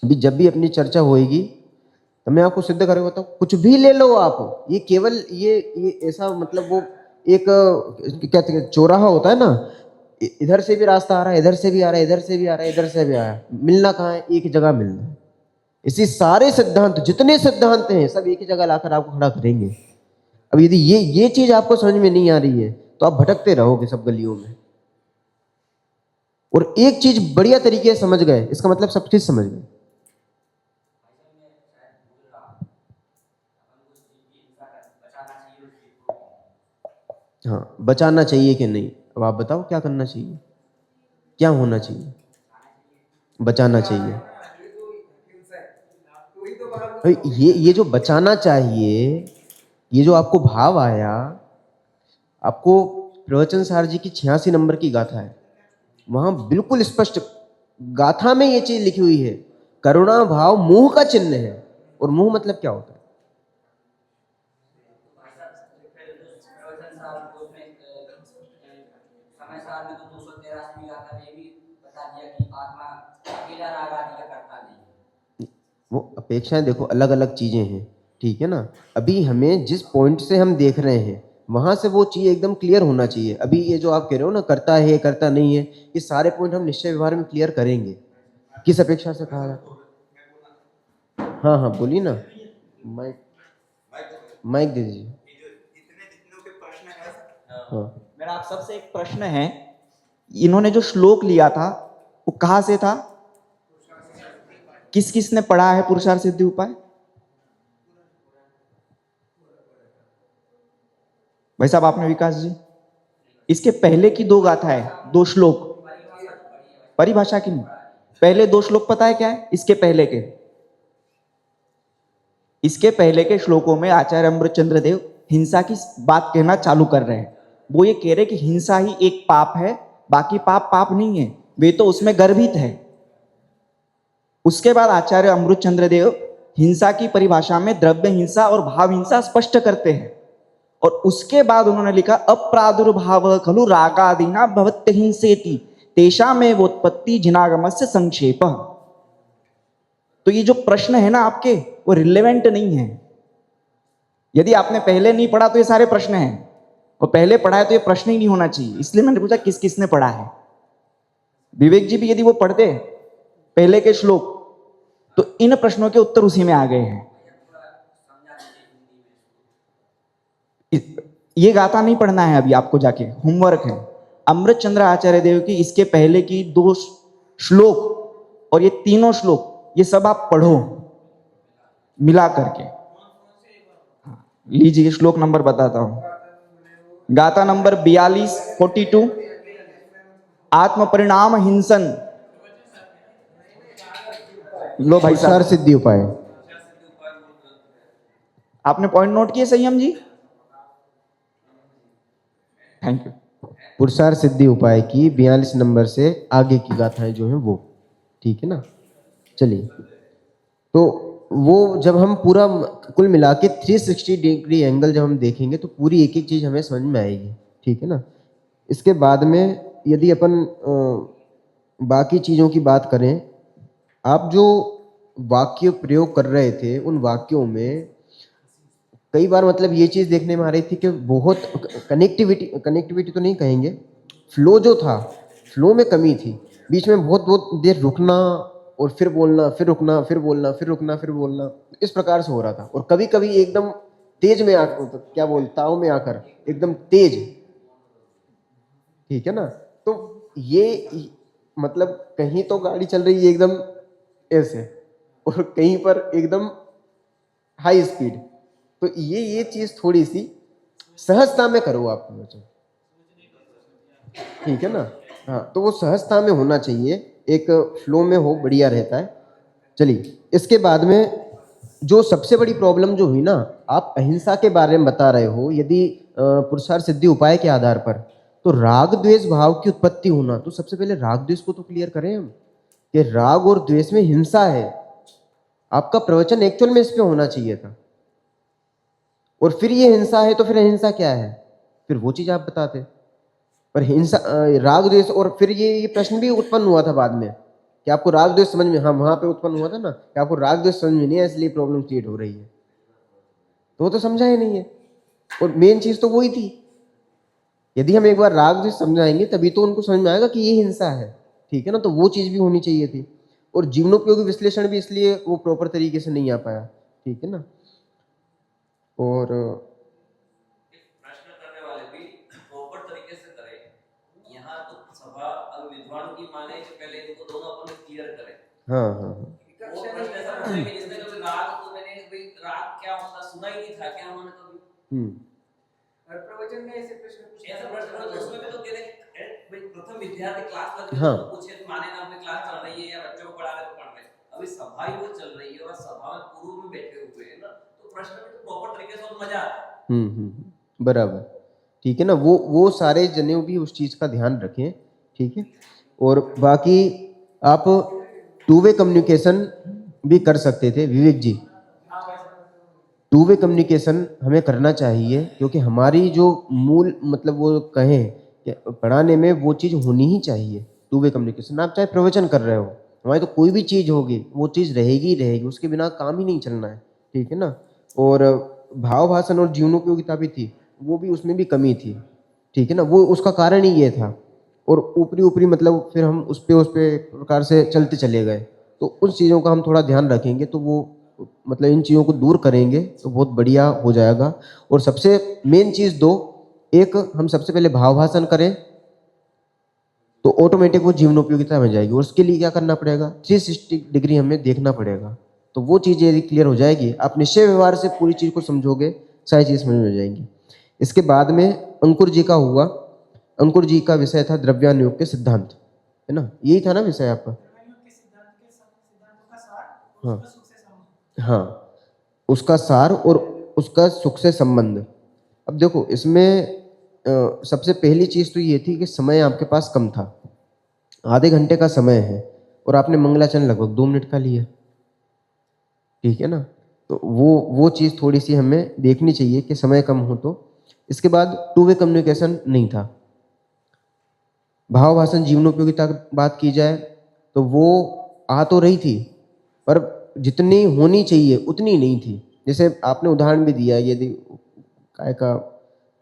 अभी जब भी अपनी चर्चा होएगी तो मैं आपको सिद्ध करके बताऊं, कुछ भी ले लो आप, ये केवल ये ऐसा मतलब वो एक क्या कहते हैं, चौराहा होता है ना, इधर से भी रास्ता आ रहा है, इधर से भी आ रहा है, इधर से भी आ रहा है, इधर से भी आ रहा है, मिलना कहाँ है? एक जगह मिलना है। इसी सारे सिद्धांत, जितने सिद्धांत हैं, सब एक ही जगह लाकर आपको खड़ा करेंगे। अब यदि ये चीज आपको समझ में नहीं आ रही है तो आप भटकते रहोगे सब गलियों में। और एक चीज बढ़िया तरीके से समझ गए, इसका मतलब सब चीज समझ गए। हाँ, बचाना चाहिए कि नहीं? अब आप बताओ क्या करना चाहिए, क्या होना चाहिए? बचाना चाहिए। भाई ये जो बचाना चाहिए, ये जो आपको भाव आया, आपको प्रवचन सार जी की 86 नंबर की गाथा है, वहां बिल्कुल स्पष्ट गाथा में ये चीज लिखी हुई है, करुणा भाव मोह का चिन्ह है। और मोह मतलब क्या होता है? समय साल में तो 283 गाथा में भी बता दिया कि आत्मा अकेला राग आदि का करता नहीं। वो अपेक्षाएं देखो अलग अलग चीजें हैं, ठीक है ना। अभी हमें जिस पॉइंट से हम देख रहे हैं वहां से वो चीज एकदम क्लियर होना चाहिए। अभी ये जो आप कह रहे हो ना, करता है करता नहीं है, ये सारे पॉइंट हम निश्चय व्यवहार में क्लियर करेंगे। किस अपेक्षा से कहा जाता है? हाँ हाँ बोलिए ना, माइक माइक दे दीजिए। हाँ, मेरा आप सबसे एक प्रश्न है, इन्होंने जो श्लोक लिया था वो कहाँ से था? किस किस ने पढ़ा है पुरुषार्थ सिद्धि उपाय? भाई साहब आपने? विकास जी, इसके पहले की दो गाथा है, दो श्लोक, परिभाषा की नहीं, पहले दो श्लोक पता है क्या है? इसके पहले के श्लोकों में आचार्य अमृतचंद्र देव हिंसा की बात कहना चालू कर रहे हैं। वो ये कह रहे कि हिंसा ही एक पाप है, बाकी पाप पाप नहीं है, वे तो उसमें गर्भित है। उसके बाद आचार्य अमृतचंद्र देव हिंसा की परिभाषा में द्रव्य हिंसा और भाव हिंसा स्पष्ट करते हैं, और उसके बाद उन्होंने लिखा अप्रादुर्भाव खलु रागादिना भवत्य हिंसेति तेषामेव उत्पत्ति जिनागमस्य संक्षेप। तो ये जो प्रश्न है ना आपके, वो रिलेवेंट नहीं है। यदि आपने पहले नहीं पढ़ा तो ये सारे प्रश्न हैं, और पहले पढ़ा है तो ये प्रश्न ही नहीं होना चाहिए। इसलिए मैंने पूछा किस किसने पढ़ा है। विवेक जी भी यदि वो पढ़ते पहले के श्लोक तो इन प्रश्नों के उत्तर उसी में आ गए हैं। ये गाथा नहीं पढ़ना है अभी आपको, जाके होमवर्क है। अमृतचंद्र आचार्य देव की इसके पहले की दो श्लोक और ये तीनों श्लोक, ये सब आप पढ़ो मिला करके। लीजिए श्लोक नंबर बताता हूं, गाथा नंबर 42 42, आत्म परिणाम हिंसन। लो भाई साहब, पुरुषार्थ सिद्धि उपाय। आपने पॉइंट नोट किए संयम जी? Thank you. पुरुषार्थ सिद्धि उपाय की 42 नंबर से आगे की गाथाएं जो हैं वो, ठीक है ना। चलिए, तो वो जब हम पूरा कुल मिला के 360 डिग्री एंगल जब हम देखेंगे तो पूरी एक एक चीज हमें समझ में आएगी, ठीक है ना। इसके बाद में यदि अपन बाकी चीजों की बात करें, आप जो वाक्य प्रयोग कर रहे थे उन वाक्यों में कई बार मतलब ये चीज देखने में आ रही थी कि बहुत कनेक्टिविटी तो नहीं कहेंगे, फ्लो जो था, फ्लो में कमी थी। बीच में बहुत बहुत देर रुकना और फिर बोलना, फिर रुकना, फिर बोलना, फिर रुकना, फिर बोलना, इस प्रकार से हो रहा था। और कभी कभी एकदम तेज में आकर, तो क्या बोलताओं में आकर एकदम तेज, ठीक है ना। तो ये मतलब कहीं तो गाड़ी चल रही है एकदम ऐसे, और कहीं पर एकदम हाई स्पीड। तो ये चीज थोड़ी सी सहजता में करो आप, ठीक है ना। हाँ, तो वो सहजता में होना चाहिए, एक फ्लो में हो, बढ़िया रहता है। चलिए, इसके बाद में जो सबसे बड़ी प्रॉब्लम जो हुई ना, आप अहिंसा के बारे में बता रहे हो, यदि पुरुषार्थ सिद्धि उपाय के आधार पर, तो राग द्वेष भाव की उत्पत्ति होना, तो सबसे पहले राग द्वेष को तो क्लियर करें हम कि राग और द्वेष में हिंसा है। आपका प्रवचन एक्चुअल में इस पे होना चाहिए था। और फिर ये हिंसा है तो फिर अहिंसा क्या है, फिर वो चीज आप बताते। पर हिंसा राग द्वेष, और फिर ये प्रश्न भी उत्पन्न हुआ था बाद में कि आपको राग द्वेष समझ में, हाँ वहां पे उत्पन्न हुआ था ना कि आपको राग द्वेष समझ में नहीं है इसलिए प्रॉब्लम क्रिएट हो रही है, तो वो तो समझा ही नहीं है। और मेन चीज तो वही थी, यदि हम एक बार राग द्वेष समझाएंगे तभी तो उनको समझ में आएगा कि ये हिंसा है, ठीक है ना। तो वो चीज भी होनी चाहिए थी। और जीवनोपयोगी विश्लेषण भी इसलिए वो प्रॉपर तरीके से नहीं आ पाया, ठीक है ना। और प्रश्न करने वाले भी प्रॉपर तरीके से करें। यहाँ तो सभा अगर विद्वान की माने तो पहले इनको दोनों अपन क्लियर करें। हाँ हाँ हाँ, वो प्रश्न ऐसा पूछे कि जिसने कभी राग, तो मैंने भाई राग क्या होता सुना ही नहीं था क्या उन्होंने कभी। हर प्रवचन में ऐसे प्रश्न पूछे, ऐसा प्रश्न हो तो उसमें भी तो कहते हैं भाई प्रथम विद्यार्थी क्लास लग रही हाँ। है तो पूछे तो माने नाम में क्लास चल रही है या बच्चों को पढ़ा रहे तो पढ़ रहे। अभी सभा ही वो चल रही है और सभा में पूर्व में बैठे हुए हैं ना, तो प्रश्न में तो प्रॉपर तरीके से और मजा आता है। बराबर, ठीक है ना। वो सारे जने भी उस चीज का ध्यान रखें, ठीक है। और बाकी आप टू वे कम्युनिकेशन भी कर सकते थे विवेक जी। टू वे कम्युनिकेशन हमें करना चाहिए, क्योंकि हमारी जो मूल मतलब वो कहें कि पढ़ाने में वो चीज़ होनी ही चाहिए, टू वे कम्युनिकेशन। आप चाहे प्रवचन कर रहे हो, हमारी तो कोई भी चीज़ होगी वो चीज़ रहेगी ही रहेगी, उसके बिना काम ही नहीं चलना है, ठीक है ना। और भाव भाषण और जीवनोपयोगिता भी थी, वो भी उसमें भी कमी थी, ठीक है ना। वो उसका कारण ही ये था। और ऊपरी ऊपरी मतलब फिर हम उस पे प्रकार से चलते चले गए। तो उन चीज़ों का हम थोड़ा ध्यान रखेंगे तो वो मतलब इन चीज़ों को दूर करेंगे तो बहुत बढ़िया हो जाएगा। और सबसे मेन चीज़ दो, एक हम सबसे पहले भाव भाषण करें तो ऑटोमेटिक वो जीवनोपयोगिता में जाएगी। और उसके लिए क्या करना पड़ेगा, 360 डिग्री हमें देखना पड़ेगा। तो वो चीज़ यदि क्लियर हो जाएगी, आप निश्चय व्यवहार से पूरी चीज़ को समझोगे, सारी चीज़ समझ में आ जाएंगी। इसके बाद में अंकुर जी का हुआ। अंकुर जी का विषय था द्रव्यानुयोग के सिद्धांत, है ना, यही था ना विषय आपका। हाँ हाँ, उसका सार और उसका सुख से संबंध। अब देखो इसमें सबसे पहली चीज तो ये थी कि समय आपके पास कम था, आधे घंटे का समय है और आपने मंगलाचरण लगभग 2 मिनट का लिया, ठीक है ना। तो वो चीज थोड़ी सी हमें देखनी चाहिए कि समय कम हो तो। इसके बाद टू वे कम्युनिकेशन नहीं था। भाव भाषण जीवनोपयोगिता की बात की जाए तो वो आ तो रही थी, पर जितनी होनी चाहिए उतनी नहीं थी। जैसे आपने उदाहरण भी दिया, यदि काय का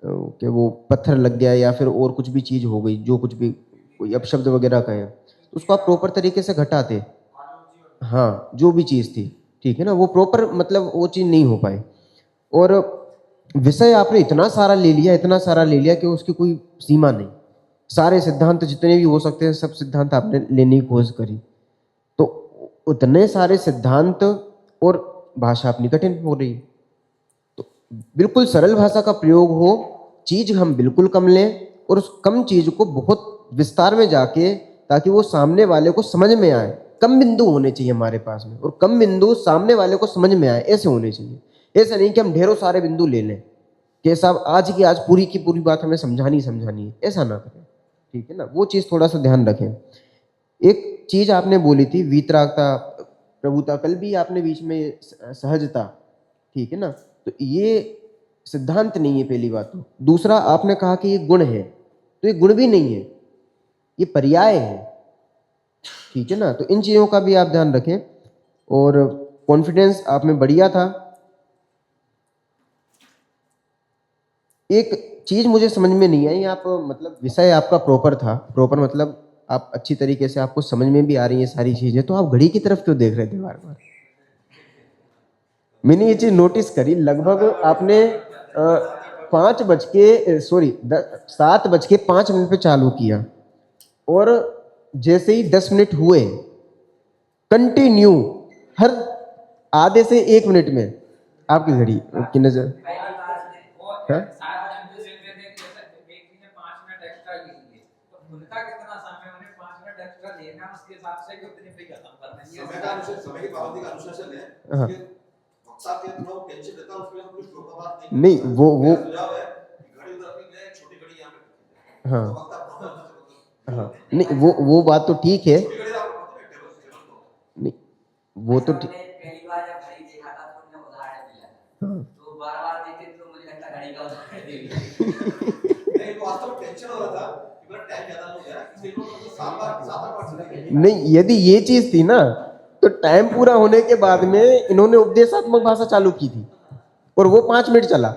कि वो पत्थर लग गया या फिर और कुछ भी चीज हो गई, जो कुछ भी कोई अपशब्द वगैरह कहे, तो उसको आप प्रॉपर तरीके से घटाते। हाँ, जो भी चीज थी, ठीक है ना, वो प्रॉपर मतलब वो चीज नहीं हो पाई। और विषय आपने इतना सारा ले लिया, इतना सारा ले लिया कि उसकी कोई सीमा नहीं। सारे सिद्धांत जितने भी हो सकते हैं सब सिद्धांत आपने लेने की कोशिश करी, तो उतने सारे सिद्धांत और भाषा अपनी कठिन हो रही। तो बिल्कुल सरल भाषा का प्रयोग हो, चीज हम बिल्कुल कम लें और उस कम चीज को बहुत विस्तार में जाके, ताकि वो सामने वाले को समझ में आए। कम बिंदु होने चाहिए हमारे पास में, और कम बिंदु सामने वाले को समझ में आए, ऐसे होने चाहिए। ऐसा नहीं कि हम ढेरों सारे बिंदु ले लें कि साहब आज की आज पूरी की पूरी बात हमें समझानी है, ऐसा ना करें, ठीक है ना। वो चीज थोड़ा सा ध्यान रखें। एक चीज आपने बोली थी वीतरागता प्रभुता, कल भी आपने बीच में सहजता, ठीक है ना। तो ये सिद्धांत नहीं है पहली बात तो। दूसरा आपने कहा कि ये गुण है, तो ये गुण भी नहीं है, ये पर्याय है, ठीक है ना। तो इन चीजों का भी आप ध्यान रखें। और कॉन्फिडेंस आप में बढ़िया था। एक चीज मुझे समझ में नहीं आई, आप मतलब विषय आपका प्रॉपर था, प्रॉपर मतलब आप अच्छी तरीके से आपको समझ में भी आ रही है सारी चीजें, तो आप घड़ी की तरफ क्यों देख रहे थे बार बार। मैंने ये चीज नोटिस करी, लगभग आपने 7:05 पे चालू किया और जैसे ही 10 मिनट हुए कंटिन्यू हर आधे से 1 मिनट में आपकी घड़ी की नजर। हाँ? समय की पाबंदी का अनुशासन है। हाँ। वक्ता के थोड़ा टेंशन रहता है, उसमें हम कुछ लोग बात नहीं। नहीं वो सुझाव है घड़ी उधर रखनी है, छोटी घड़ी यहाँ पे। हाँ तो वक्ता प्रॉब्लम मतलब हाँ, नहीं वो बात तो ठीक है, थोड़ी घड़ी आपको पता है टेबल टेबल तो नहीं वो तो हमने पहली बार जब घड़ी देखा था तो उन्होंने उदाहरण दिया था, हाँ तो बार बार देखे तो मुझे लगता घड़ी का उदाहरण दे दिया। नहीं तो वास्तव में टेंशन हो रहा था कि मेरा टाइम ज्यादा हो गया इसलिए लोग 7 बार चले गए। नहीं, यदि ये चीज थी ना तो टाइम पूरा होने के बाद में इन्होंने उपदेशात्मक भाषा चालू की थी और वो 5 मिनट चला।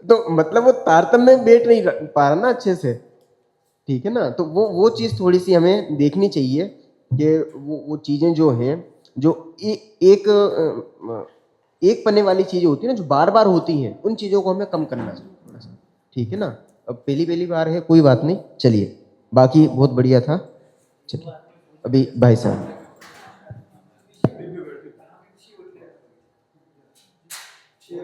तो मतलब वो तारतम्य में बैठ नहीं पा रहा ना अच्छे से, ठीक है ना। तो वो चीज थोड़ी सी हमें देखनी चाहिए कि वो चीजें जो हैं जो एक पन्ने वाली चीजें होती है ना जो बार बार होती हैं, उन चीजों को हमें कम करना चाहिए थोड़ा सा, ठीक है ना। अब पहली बार है, कोई बात नहीं, चलिए, बाकी बहुत बढ़िया था। चलिए अभी भाई साहब।